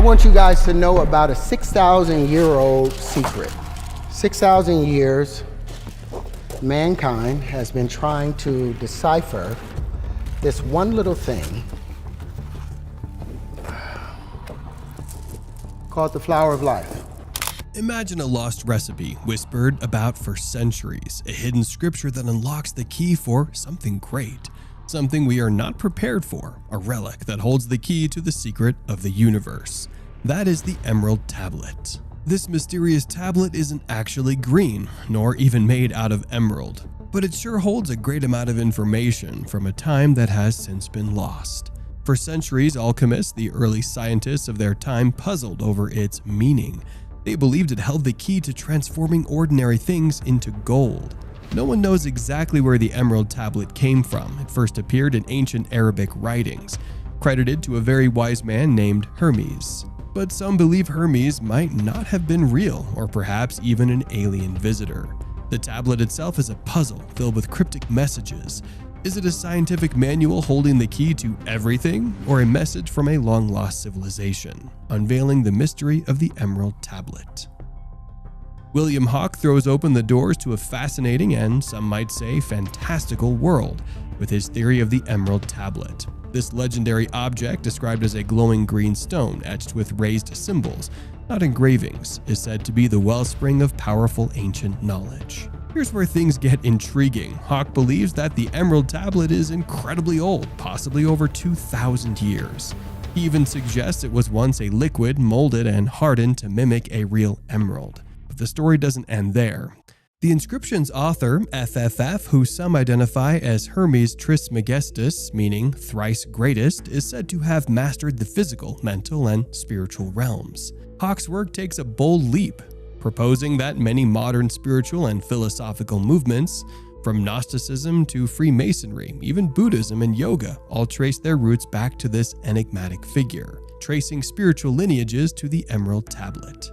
want you guys to know about a 6,000-year-old secret. 6,000 years, mankind has been trying to decipher this one little thing called the flower of life. Imagine a lost recipe whispered about for centuries, a hidden scripture that unlocks the key for something great, something we are not prepared for, a relic that holds the key to the secret of the universe. That is the Emerald Tablet. This mysterious tablet isn't actually green, nor even made out of emerald, but it sure holds a great amount of information from a time that has since been lost. For centuries, alchemists, the early scientists of their time, puzzled over its meaning. They believed it held the key to transforming ordinary things into gold. No one knows exactly where the Emerald Tablet came from. It first appeared in ancient Arabic writings, credited to a very wise man named Hermes. But some believe Hermes might not have been real, or perhaps even an alien visitor. The tablet itself is a puzzle filled with cryptic messages. Is it a scientific manual holding the key to everything, or a message from a long-lost civilization, unveiling the mystery of the Emerald Tablet? William Hawke throws open the doors to a fascinating and, some might say, fantastical world with his theory of the Emerald Tablet. This legendary object, described as a glowing green stone etched with raised symbols, not engravings, is said to be the wellspring of powerful ancient knowledge. Here's where things get intriguing. Hawke believes that the Emerald Tablet is incredibly old, possibly over 2,000 years. He even suggests it was once a liquid molded and hardened to mimic a real emerald. But the story doesn't end there. The inscription's author, FFF, who some identify as Hermes Trismegistus, meaning thrice greatest, is said to have mastered the physical, mental, and spiritual realms. Hawke's work takes a bold leap, proposing that many modern spiritual and philosophical movements, from Gnosticism to Freemasonry, even Buddhism and yoga, all trace their roots back to this enigmatic figure, tracing spiritual lineages to the Emerald Tablet.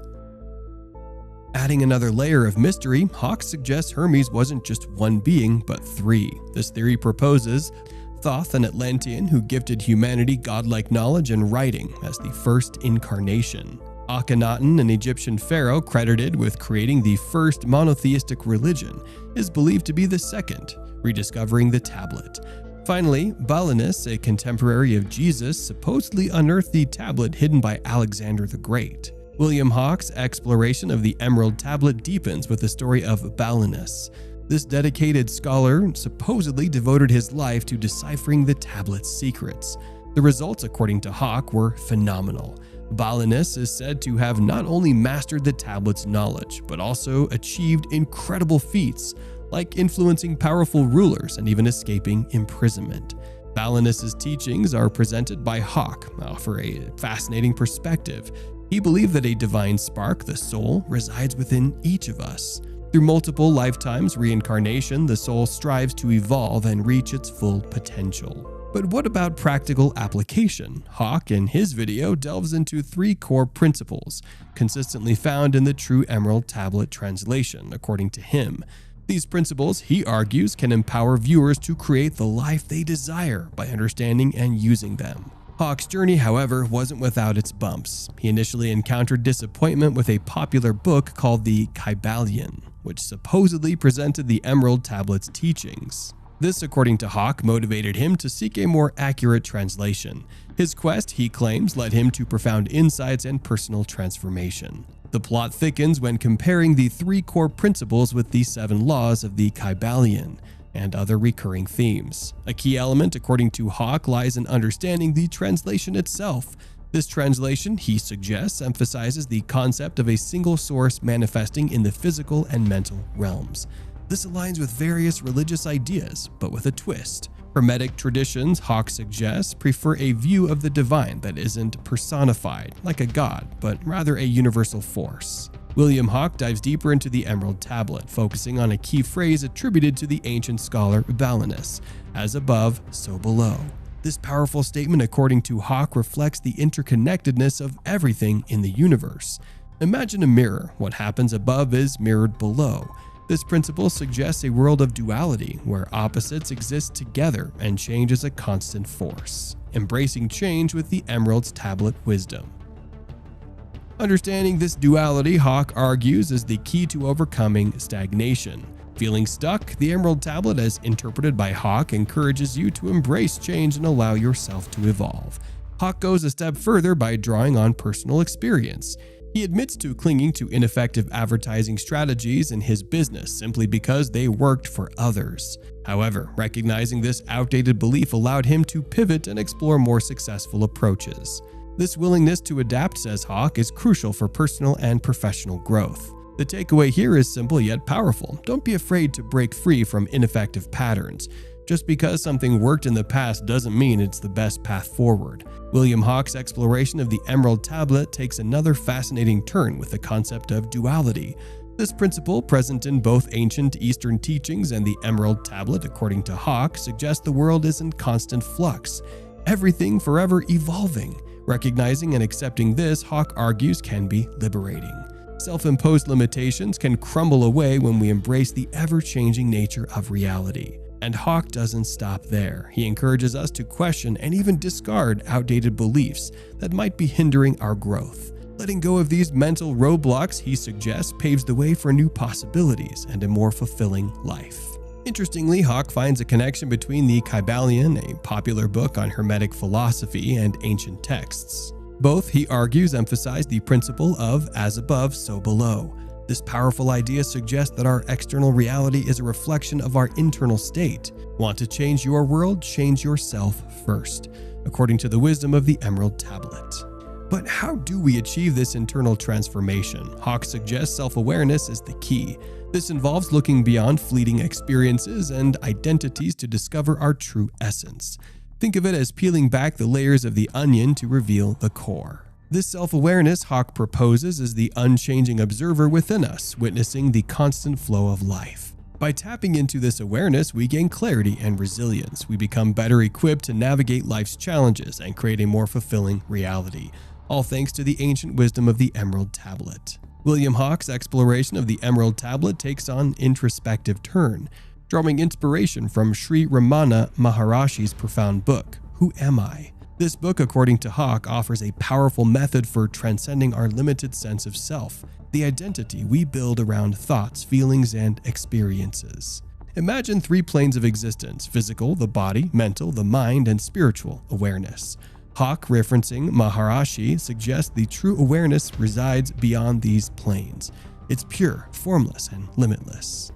Adding another layer of mystery, Hawke suggests Hermes wasn't just one being, but three. This theory proposes Thoth, an Atlantean who gifted humanity godlike knowledge and writing as the first incarnation. Akhenaten, an Egyptian pharaoh credited with creating the first monotheistic religion, is believed to be the second, rediscovering the tablet. Finally, Balinus, a contemporary of Jesus, supposedly unearthed the tablet hidden by Alexander the Great. William Hawke's exploration of the Emerald Tablet deepens with the story of Balinus. This dedicated scholar supposedly devoted his life to deciphering the tablet's secrets. The results, according to Hawke, were phenomenal. Balinus is said to have not only mastered the tablet's knowledge, but also achieved incredible feats, like influencing powerful rulers and even escaping imprisonment. Balinus's teachings are presented by Hawke, offer a fascinating perspective. He believed that a divine spark, the soul, resides within each of us. Through multiple lifetimes reincarnation, the soul strives to evolve and reach its full potential. But what about practical application? Hawke, in his video, delves into three core principles, consistently found in the true Emerald Tablet translation, according to him. These principles, he argues, can empower viewers to create the life they desire by understanding and using them. Hawke's journey, however, wasn't without its bumps. He initially encountered disappointment with a popular book called the Kybalion, which supposedly presented the Emerald Tablet's teachings. This, according to Hawke, motivated him to seek a more accurate translation. His quest, he claims, led him to profound insights and personal transformation. The plot thickens when comparing the three core principles with the 7 laws of the Kybalion and other recurring themes. A key element, according to Hawke, lies in understanding the translation itself. This translation, he suggests, emphasizes the concept of a single source manifesting in the physical and mental realms. This aligns with various religious ideas, but with a twist. Hermetic traditions, Hawke suggests, prefer a view of the divine that isn't personified, like a god, but rather a universal force. William Hawke dives deeper into the Emerald Tablet, focusing on a key phrase attributed to the ancient scholar Balinus, as above, so below. This powerful statement, according to Hawke, reflects the interconnectedness of everything in the universe. Imagine a mirror. What happens above is mirrored below. This principle suggests a world of duality, where opposites exist together and change is a constant force, embracing change with the Emerald's Tablet wisdom. Understanding this duality, Hawk argues, is the key to overcoming stagnation. Feeling stuck, the Emerald Tablet, as interpreted by Hawk, encourages you to embrace change and allow yourself to evolve. Hawk goes a step further by drawing on personal experience. He admits to clinging to ineffective advertising strategies in his business simply because they worked for others. However, recognizing this outdated belief allowed him to pivot and explore more successful approaches. This willingness to adapt, says Hawk, is crucial for personal and professional growth. The takeaway here is simple yet powerful. Don't be afraid to break free from ineffective patterns. Just because something worked in the past doesn't mean it's the best path forward. William Hawk's exploration of the Emerald Tablet takes another fascinating turn with the concept of duality. This principle, present in both ancient Eastern teachings and the Emerald Tablet, according to Hawk, suggests the world is in constant flux, everything forever evolving. Recognizing and accepting this, Hawk argues, can be liberating. Self-imposed limitations can crumble away when we embrace the ever-changing nature of reality. And Hawk doesn't stop there. He encourages us to question and even discard outdated beliefs that might be hindering our growth. Letting go of these mental roadblocks, he suggests, paves the way for new possibilities and a more fulfilling life. Interestingly, Hawk finds a connection between the Kybalion, a popular book on Hermetic philosophy, and ancient texts. Both, he argues, emphasize the principle of as above, so below. This powerful idea suggests that our external reality is a reflection of our internal state. Want to change your world? Change yourself first, according to the wisdom of the Emerald Tablet. But how do we achieve this internal transformation? Hawk suggests self-awareness is the key. This involves looking beyond fleeting experiences and identities to discover our true essence. Think of it as peeling back the layers of the onion to reveal the core. This self-awareness, Hawk proposes, is the unchanging observer within us, witnessing the constant flow of life. By tapping into this awareness, we gain clarity and resilience. We become better equipped to navigate life's challenges and create a more fulfilling reality, all thanks to the ancient wisdom of the Emerald Tablet. William Hawk's exploration of the Emerald Tablet takes on an introspective turn, drawing inspiration from Sri Ramana Maharishi's profound book, Who Am I? This book, according to Hawk, offers a powerful method for transcending our limited sense of self, the identity we build around thoughts, feelings, and experiences. Imagine 3 planes of existence: physical, the body; mental, the mind; and spiritual, awareness. Hawk, referencing Maharishi, suggests the true awareness resides beyond these planes. It's pure, formless, and limitless.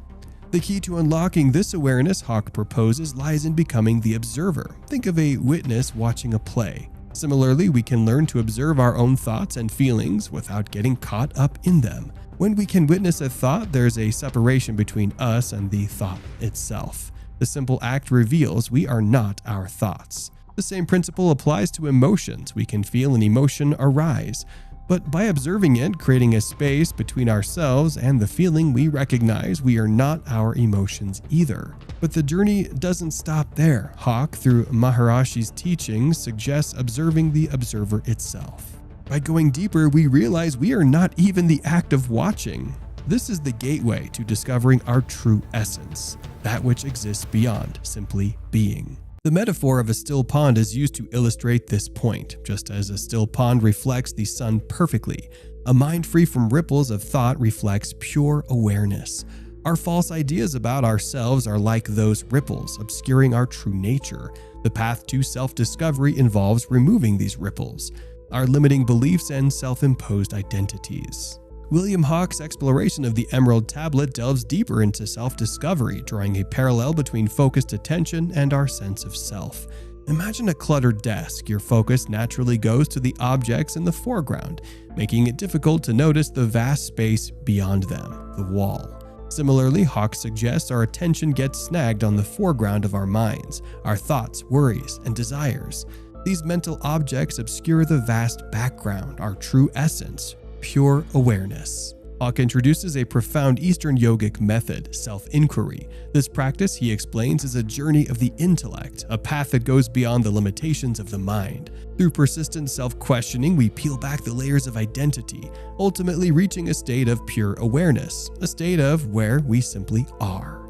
The key to unlocking this awareness, Hawk proposes, lies in becoming the observer. Think of a witness watching a play. Similarly, we can learn to observe our own thoughts and feelings without getting caught up in them. When we can witness a thought, there's a separation between us and the thought itself. The simple act reveals we are not our thoughts. The same principle applies to emotions. We can feel an emotion arise, but by observing it, creating a space between ourselves and the feeling, we recognize we are not our emotions either. But the journey doesn't stop there. Hawk, through Maharishi's teachings, suggests observing the observer itself. By going deeper, we realize we are not even the act of watching. This is the gateway to discovering our true essence, that which exists beyond simply being. The metaphor of a still pond is used to illustrate this point. Just as a still pond reflects the sun perfectly, a mind free from ripples of thought reflects pure awareness. Our false ideas about ourselves are like those ripples, obscuring our true nature. The path to self-discovery involves removing these ripples, our limiting beliefs and self-imposed identities. William Hawk's exploration of the Emerald Tablet delves deeper into self-discovery, drawing a parallel between focused attention and our sense of self. Imagine a cluttered desk. Your focus naturally goes to the objects in the foreground, making it difficult to notice the vast space beyond them, the wall. Similarly, Hawk suggests our attention gets snagged on the foreground of our minds, our thoughts, worries, and desires. These mental objects obscure the vast background, our true essence, pure awareness. Hawk introduces a profound Eastern yogic method, self-inquiry. This practice, he explains, is a journey of the intellect, a path that goes beyond the limitations of the mind. Through persistent self-questioning, we peel back the layers of identity, ultimately reaching a state of pure awareness, a state of where we simply are.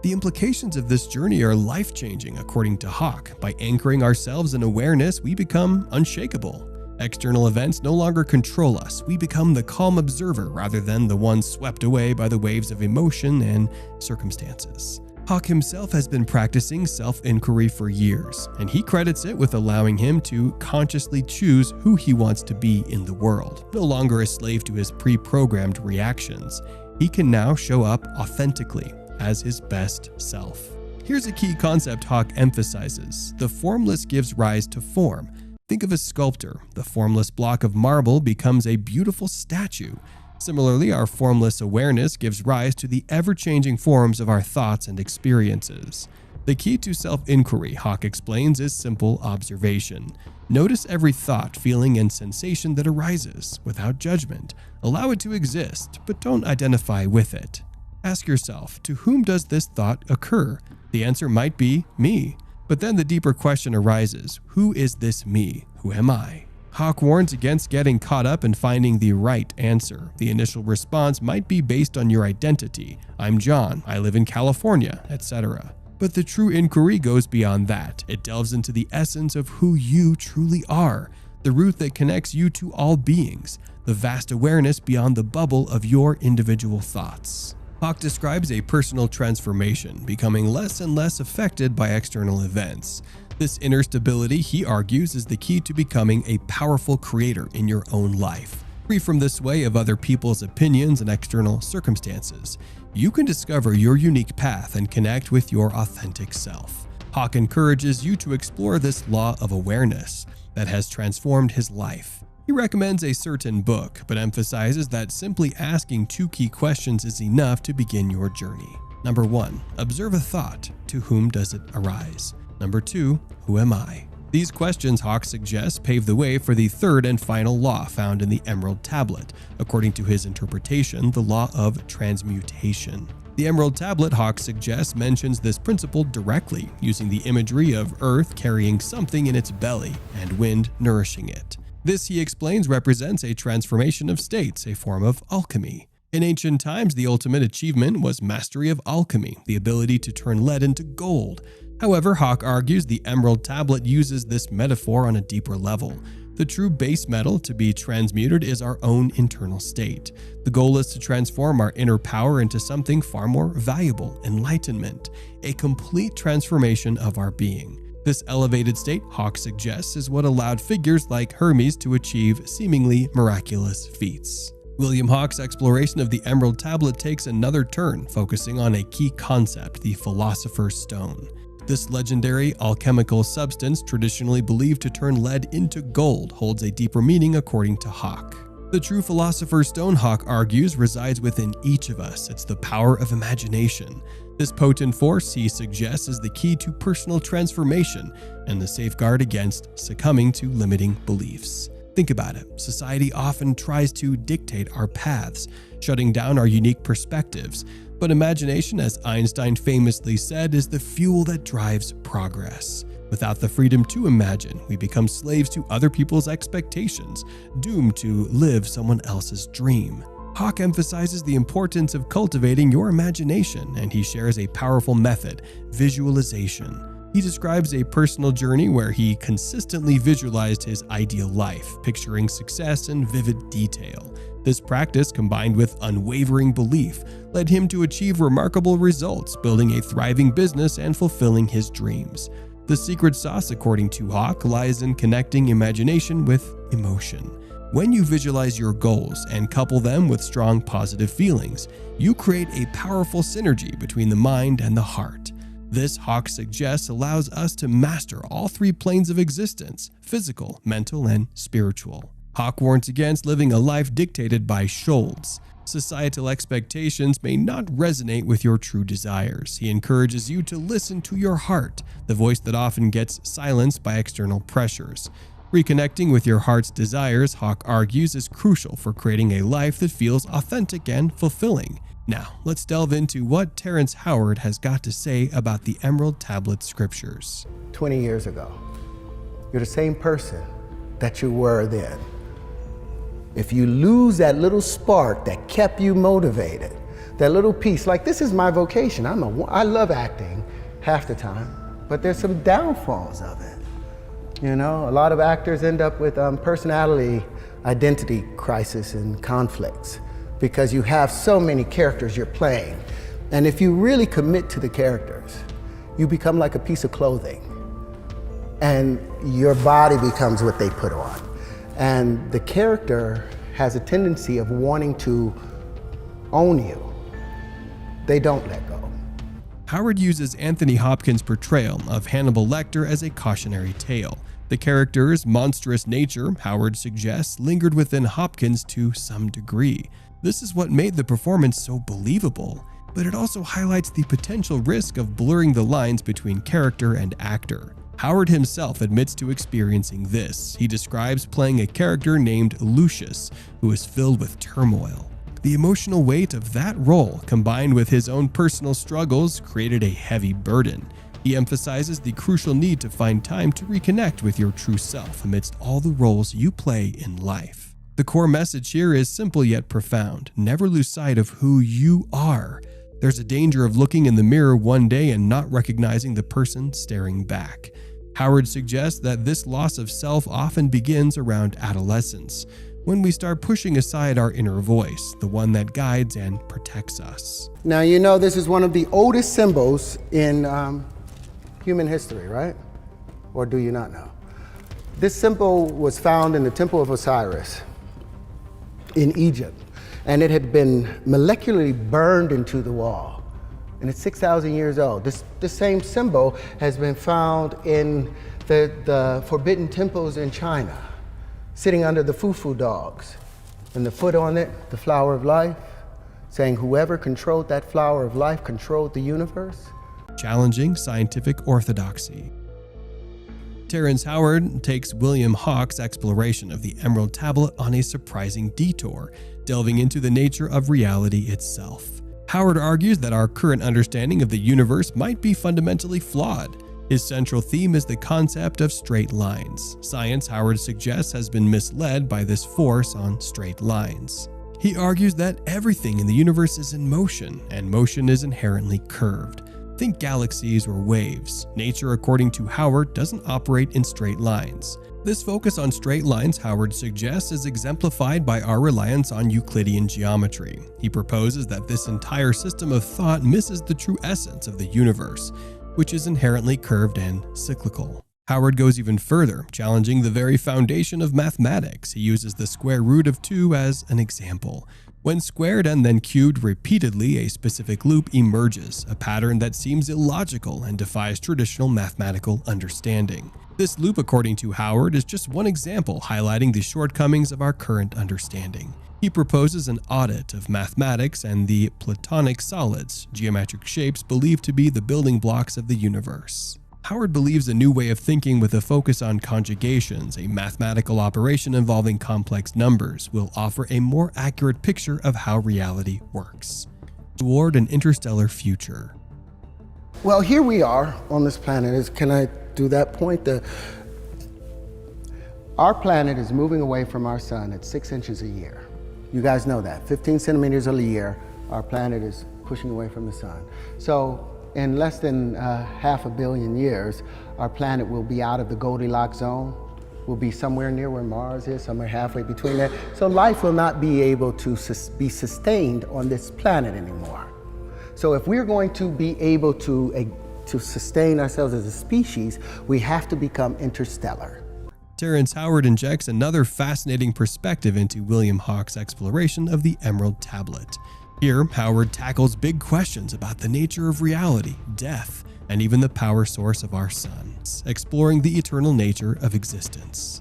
The implications of this journey are life-changing, according to Hawk. By anchoring ourselves in awareness, we become unshakable. External events no longer control us. We become the calm observer rather than the one swept away by the waves of emotion and circumstances. Hawk himself has been practicing self-inquiry for years, and he credits it with allowing him to consciously choose who he wants to be in the world. No longer a slave to his pre-programmed reactions, he can now show up authentically as his best self. Here's a key concept Hawk emphasizes: the formless gives rise to form. Think of a sculptor. The formless block of marble becomes a beautiful statue. Similarly, our formless awareness gives rise to the ever-changing forms of our thoughts and experiences. The key to self-inquiry, Hawk explains, is simple observation. Notice every thought, feeling, and sensation that arises without judgment. Allow it to exist, but don't identify with it. Ask yourself, to whom does this thought occur? The answer might be me. But then the deeper question arises, who is this me? Who am I? Hawk warns against getting caught up in finding the right answer. The initial response might be based on your identity. I'm John, I live in California, etc. But the true inquiry goes beyond that. It delves into the essence of who you truly are, the root that connects you to all beings, the vast awareness beyond the bubble of your individual thoughts. Hawk describes a personal transformation, becoming less and less affected by external events. This inner stability, he argues, is the key to becoming a powerful creator in your own life. Free from the sway of other people's opinions and external circumstances, you can discover your unique path and connect with your authentic self. Hawk encourages you to explore this law of awareness that has transformed his life. He recommends a certain book, but emphasizes that simply asking 2 key questions is enough to begin your journey. Number 1, observe a thought. To whom does it arise? Number 2, who am I? These questions, Hawk suggests, pave the way for the third and final law found in the Emerald Tablet, according to his interpretation, the Law of Transmutation. The Emerald Tablet, Hawk suggests, mentions this principle directly, using the imagery of earth carrying something in its belly and wind nourishing it. This, he explains, represents a transformation of states, a form of alchemy. In ancient times, the ultimate achievement was mastery of alchemy, the ability to turn lead into gold. However, Hawk argues the Emerald Tablet uses this metaphor on a deeper level. The true base metal to be transmuted is our own internal state. The goal is to transform our inner power into something far more valuable, enlightenment, a complete transformation of our being. This elevated state, Hawk suggests, is what allowed figures like Hermes to achieve seemingly miraculous feats. William Hawk's exploration of the Emerald Tablet takes another turn, focusing on a key concept, the Philosopher's Stone. This legendary alchemical substance, traditionally believed to turn lead into gold, holds a deeper meaning according to Hawk. The true Philosopher's Stone, Hawk argues, resides within each of us. It's the power of imagination. This potent force, he suggests, is the key to personal transformation and the safeguard against succumbing to limiting beliefs. Think about it. Society often tries to dictate our paths, shutting down our unique perspectives. But imagination, as Einstein famously said, is the fuel that drives progress. Without the freedom to imagine, we become slaves to other people's expectations, doomed to live someone else's dream. Hawk emphasizes the importance of cultivating your imagination, and he shares a powerful method, visualization. He describes a personal journey where he consistently visualized his ideal life, picturing success in vivid detail. This practice, combined with unwavering belief, led him to achieve remarkable results, building a thriving business and fulfilling his dreams. The secret sauce, according to Hawk, lies in connecting imagination with emotion. When you visualize your goals and couple them with strong positive feelings, you create a powerful synergy between the mind and the heart. This, Hawk suggests, allows us to master all 3 planes of existence: physical, mental, and spiritual. Hawk warns against living a life dictated by shoulds. Societal expectations may not resonate with your true desires. He encourages you to listen to your heart, the voice that often gets silenced by external pressures. Reconnecting with your heart's desires, Hawk argues, is crucial for creating a life that feels authentic and fulfilling. Now, let's delve into what Terrance Howard has got to say about the Emerald Tablet scriptures. 20 years ago, you're the same person that you were then. If you lose that little spark that kept you motivated, that little piece, like this is my vocation. I love acting half the time, but there's some downfalls of it. You know, a lot of actors end up with personality identity crisis and conflicts because you have so many characters you're playing. And if you really commit to the characters, you become like a piece of clothing. And your body becomes what they put on. And the character has a tendency of wanting to own you. They don't let go. Howard uses Anthony Hopkins' portrayal of Hannibal Lecter as a cautionary tale. The character's monstrous nature, Howard suggests, lingered within Hopkins to some degree. This is what made the performance so believable, but it also highlights the potential risk of blurring the lines between character and actor. Howard himself admits to experiencing this. He describes playing a character named Lucius, who is filled with turmoil. The emotional weight of that role, combined with his own personal struggles, created a heavy burden. He emphasizes the crucial need to find time to reconnect with your true self amidst all the roles you play in life. The core message here is simple yet profound. Never lose sight of who you are. There's a danger of looking in the mirror one day and not recognizing the person staring back. Howard suggests that this loss of self often begins around adolescence, when we start pushing aside our inner voice, the one that guides and protects us. Now, you know, this is one of the oldest symbols in human history, right? Or do you not know? This symbol was found in the Temple of Osiris in Egypt, and it had been molecularly burned into the wall. And it's 6,000 years old. This same symbol has been found in the forbidden temples in China, sitting under the fufu dogs, and the foot on it, the flower of life, saying whoever controlled that flower of life controlled the universe. Challenging scientific orthodoxy. Terrance Howard takes William Hawke's exploration of the Emerald Tablet on a surprising detour, delving into the nature of reality itself. Howard argues that our current understanding of the universe might be fundamentally flawed. His central theme is the concept of straight lines. Science, Howard suggests, has been misled by this force on straight lines. He argues that everything in the universe is in motion, and motion is inherently curved. Think galaxies or waves. Nature, according to Howard, doesn't operate in straight lines. This focus on straight lines, Howard suggests, is exemplified by our reliance on Euclidean geometry. He proposes that this entire system of thought misses the true essence of the universe, which is inherently curved and cyclical. Howard goes even further, challenging the very foundation of mathematics. He uses the square root of 2 as an example. When squared and then cubed repeatedly, a specific loop emerges, a pattern that seems illogical and defies traditional mathematical understanding. This loop, according to Howard, is just one example highlighting the shortcomings of our current understanding. He proposes an audit of mathematics and the Platonic solids, geometric shapes believed to be the building blocks of the universe. Howard believes a new way of thinking with a focus on conjugations, a mathematical operation involving complex numbers, will offer a more accurate picture of how reality works. Toward an interstellar future. Well, here we are on this planet. Can I do that point? Our planet is moving away from our sun at 6 inches a year. You guys know that. 15 centimeters a year, our planet is pushing away from the sun. So in less than 500 million years, our planet will be out of the Goldilocks zone. We'll be somewhere near where Mars is, somewhere halfway between there. So life will not be able to be sustained on this planet anymore. So if we're going to be able to sustain ourselves as a species, we have to become interstellar. Terrance Howard injects another fascinating perspective into William Hawke's exploration of the Emerald Tablet. Here, Howard tackles big questions about the nature of reality, death, and even the power source of our sun, exploring the eternal nature of existence.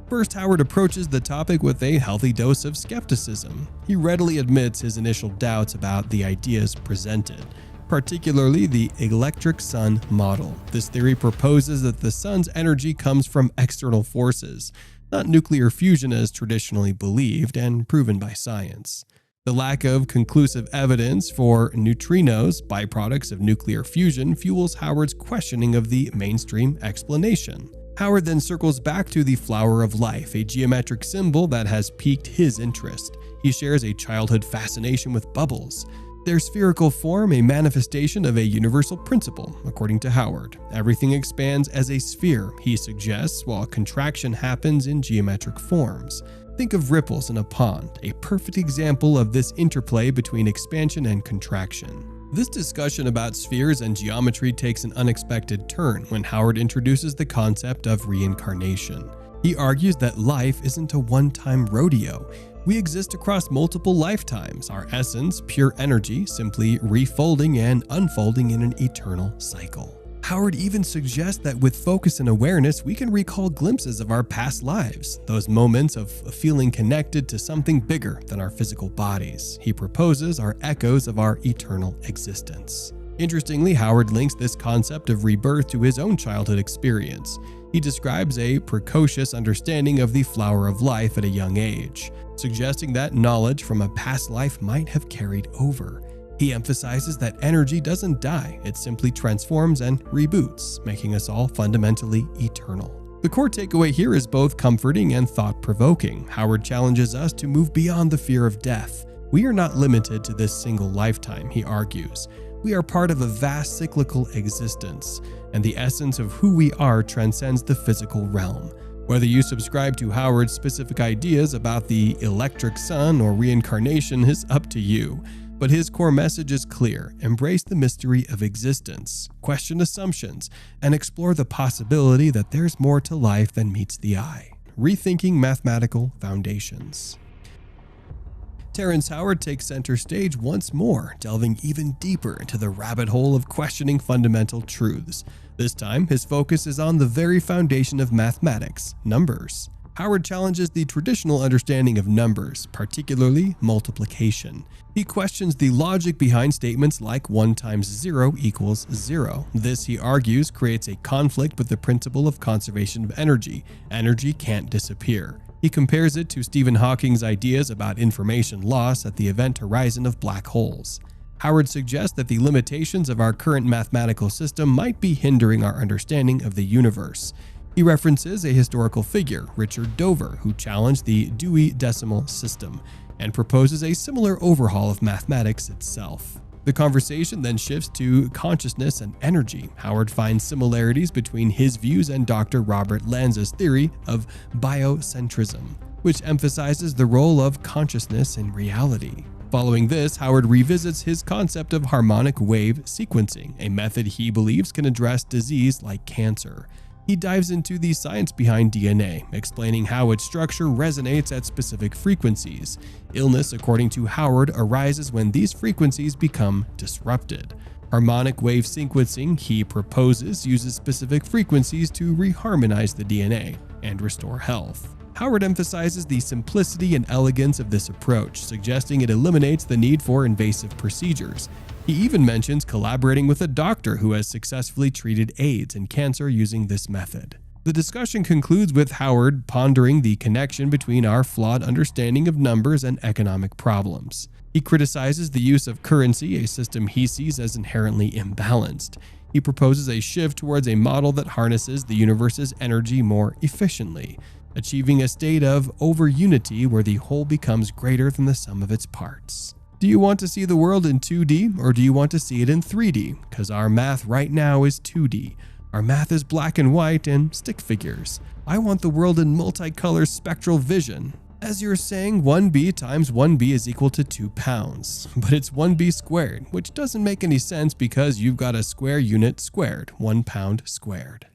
First, Howard approaches the topic with a healthy dose of skepticism. He readily admits his initial doubts about the ideas presented, particularly the electric sun model. This theory proposes that the sun's energy comes from external forces, not nuclear fusion as traditionally believed and proven by science. The lack of conclusive evidence for neutrinos, byproducts of nuclear fusion, fuels Howard's questioning of the mainstream explanation. Howard then circles back to the flower of life, a geometric symbol that has piqued his interest. He shares a childhood fascination with bubbles. Their spherical form a manifestation of a universal principle, according to Howard. Everything expands as a sphere, he suggests, while contraction happens in geometric forms. Think of ripples in a pond, a perfect example of this interplay between expansion and contraction. This discussion about spheres and geometry takes an unexpected turn when Howard introduces the concept of reincarnation. He argues that life isn't a one-time rodeo. We exist across multiple lifetimes, our essence, pure energy, simply refolding and unfolding in an eternal cycle. Howard even suggests that with focus and awareness, we can recall glimpses of our past lives, those moments of feeling connected to something bigger than our physical bodies. He proposes are echoes of our eternal existence. Interestingly, Howard links this concept of rebirth to his own childhood experience. He describes a precocious understanding of the flower of life at a young age, suggesting that knowledge from a past life might have carried over. He emphasizes that energy doesn't die, it simply transforms and reboots, making us all fundamentally eternal. The core takeaway here is both comforting and thought-provoking. Howard challenges us to move beyond the fear of death. We are not limited to this single lifetime, he argues. We are part of a vast cyclical existence, and the essence of who we are transcends the physical realm. Whether you subscribe to Howard's specific ideas about the electric sun or reincarnation is up to you. But his core message is clear: embrace the mystery of existence, question assumptions, and explore the possibility that there's more to life than meets the eye. Rethinking Mathematical Foundations. Terrance Howard takes center stage once more, delving even deeper into the rabbit hole of questioning fundamental truths. This time, his focus is on the very foundation of mathematics, numbers. Howard challenges the traditional understanding of numbers, particularly multiplication. He questions the logic behind statements like 1 times 0 equals 0. This, he argues, creates a conflict with the principle of conservation of energy. Energy can't disappear. He compares it to Stephen Hawking's ideas about information loss at the event horizon of black holes. Howard suggests that the limitations of our current mathematical system might be hindering our understanding of the universe. He references a historical figure, Richard Dover, who challenged the Dewey Decimal System and proposes a similar overhaul of mathematics itself. The conversation then shifts to consciousness and energy. Howard finds similarities between his views and Dr. Robert Lanza's theory of biocentrism, which emphasizes the role of consciousness in reality. Following this, Howard revisits his concept of harmonic wave sequencing, a method he believes can address disease like cancer. He dives into the science behind DNA, explaining how its structure resonates at specific frequencies. Illness, according to Howard, arises when these frequencies become disrupted. Harmonic wave sequencing, he proposes, uses specific frequencies to reharmonize the DNA and restore health. Howard emphasizes the simplicity and elegance of this approach, suggesting it eliminates the need for invasive procedures. He even mentions collaborating with a doctor who has successfully treated AIDS and cancer using this method. The discussion concludes with Howard pondering the connection between our flawed understanding of numbers and economic problems. He criticizes the use of currency, a system he sees as inherently imbalanced. He proposes a shift towards a model that harnesses the universe's energy more efficiently, achieving a state of over-unity where the whole becomes greater than the sum of its parts. Do you want to see the world in 2D or do you want to see it in 3D? Because our math right now is 2D. Our math is black and white and stick figures. I want the world in multicolor spectral vision. As you're saying, 1b times 1b is equal to 2 pounds, but it's 1b squared, which doesn't make any sense because you've got a square unit squared, 1 pound squared.